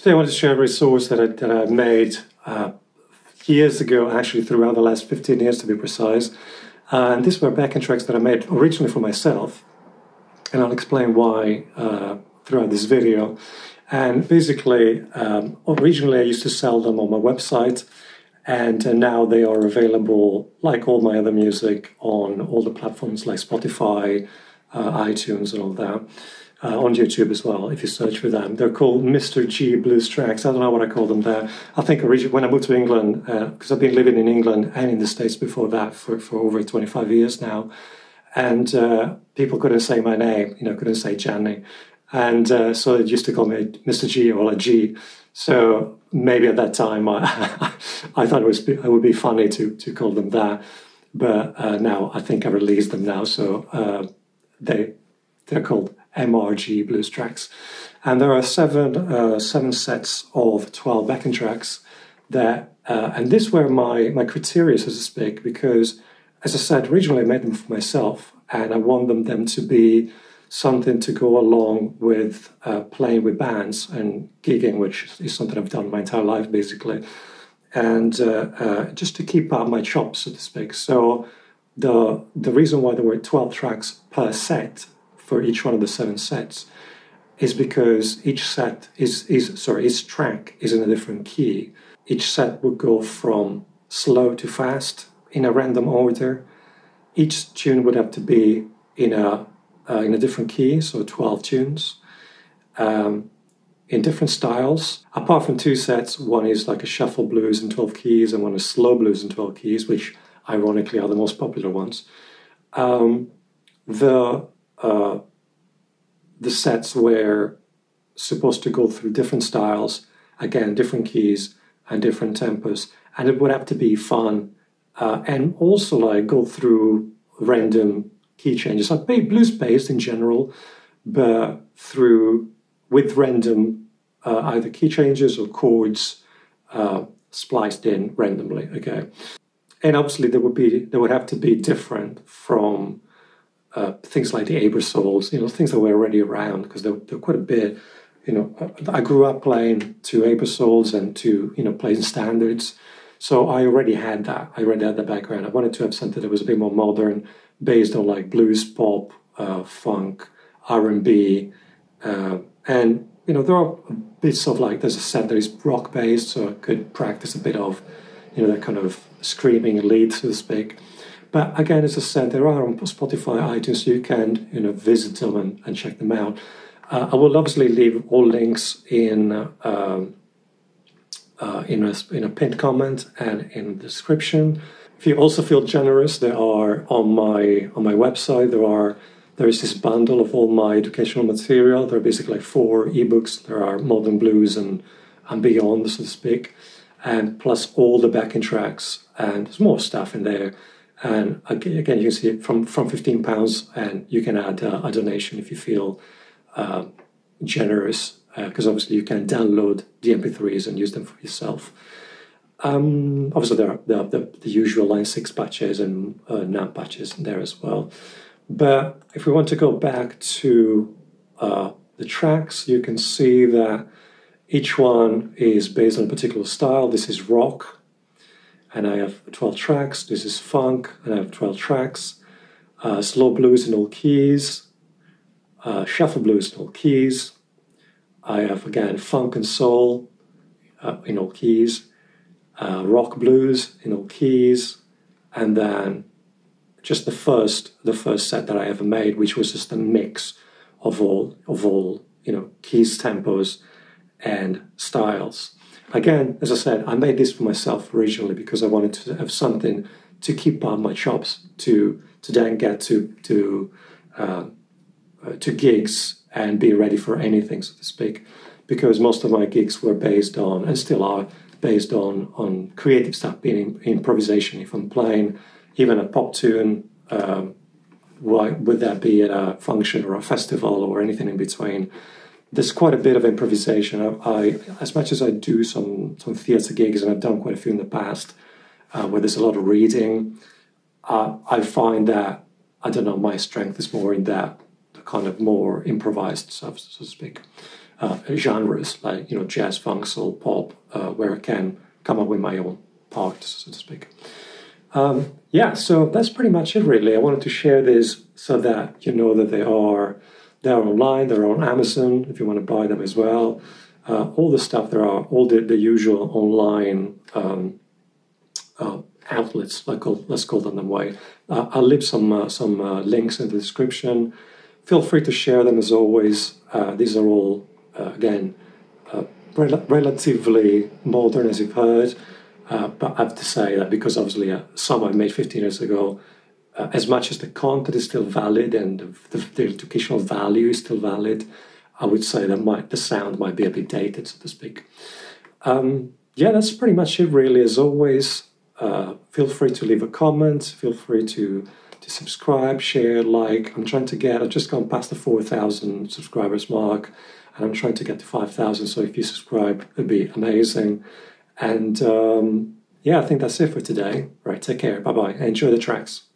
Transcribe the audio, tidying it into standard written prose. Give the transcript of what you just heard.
Today I want to share a resource that I made years ago, actually throughout the last 15 years to be precise. And these were backing tracks that I made originally for myself. And I'll explain why throughout this video. And basically, originally I used to sell them on my website. And now they are available, like all my other music, on all the platforms like Spotify, iTunes and all that. On YouTube as well, if you search for them. They're called Mr. G Blues Tracks. I don't know what I call them there. I think originally when I moved to England, because I've been living in England and in the States before that for over 25 years now, and people couldn't say my name, couldn't say Gianni. And so they used to call me Mr. G or a G. So maybe at that time I thought it would be funny to call them that. But now I think I released them now. So they're called MRG Blues Tracks. And there are seven sets of 12 backing tracks that, and these were my criteria, so to speak, because, as I said, originally I made them for myself, and I wanted them to be something to go along with playing with bands and gigging, which is something I've done my entire life, basically, and just to keep up my chops, so to speak. So the reason why there were 12 tracks per set for each one of the 7 sets is because each track is in a different key. Each set would go from slow to fast in a random order. Each tune would have to be in a different key, so 12 tunes, in different styles. Apart from 2 sets, one is like a shuffle blues in 12 keys and one is slow blues in 12 keys, which ironically are the most popular ones. The sets were supposed to go through different styles, again, different keys and different tempos, and it would have to be fun and also like go through random key changes, like blues-based in general, but with random either key changes or chords spliced in randomly. Okay, and obviously they would have to be different from things like the Abersols, things that were already around, because they're quite a bit. I grew up playing to Abersols and to playing standards, so I already had that. I already had the background. I wanted to have something that was a bit more modern, based on like blues, pop, funk, R&B, and there are bits of like there's a set that is rock based, so I could practice a bit of that kind of screaming lead, so to speak. But again, as I said, there are on Spotify, iTunes, so you can visit them and check them out. I will obviously leave all links in a pinned comment and in the description. If you also feel generous, there are on my website there is this bundle of all my educational material. There are basically like 4 ebooks. There are modern blues and beyond, so to speak, and plus all the backing tracks, and there's more stuff in there. And again, you can see it from £15, and you can add a donation if you feel generous, because obviously you can download the MP3s and use them for yourself. Obviously, there are the usual Line 6 patches and NAMP patches in there as well. But if we want to go back to the tracks, you can see that each one is based on a particular style. This is rock, and I have 12 tracks. This is funk, and I have 12 tracks. Slow blues in all keys. Shuffle blues in all keys. I have, again, funk and soul in all keys. Rock blues in all keys. And then just the first set that I ever made, which was just a mix of all keys, tempos, and styles. Again, as I said, I made this for myself originally because I wanted to have something to keep on my chops to then get to gigs and be ready for anything, so to speak. Because most of my gigs were based on, and still are, based on creative stuff, being improvisation. If I'm playing even a pop tune, would that be at a function or a festival or anything in between? There's quite a bit of improvisation. I as much as I do some theatre gigs, and I've done quite a few in the past, where there's a lot of reading, I find that, my strength is more in that, the kind of more improvised stuff, so to speak. genres like jazz, funk, soul, pop, where I can come up with my own part, so to speak. So that's pretty much it, really. I wanted to share this so that you know that they are online. They're on Amazon if you want to buy them as well. All the stuff there are, all the usual online outlets, let's call them that way. I'll leave some links in the description. Feel free to share them as always. These are all, again, relatively modern, as you've heard. But I have to say that because obviously some I made 15 years ago, as much as the content is still valid and the educational value is still valid, I would say that the sound might be a bit dated, so to speak. That's pretty much it, really. As always, feel free to leave a comment. Feel free to subscribe, share, like. I've just gone past the 4,000 subscribers mark, and I'm trying to get to 5,000. So if you subscribe, it'd be amazing. And I think that's it for today. Right, take care. Bye-bye. Enjoy the tracks.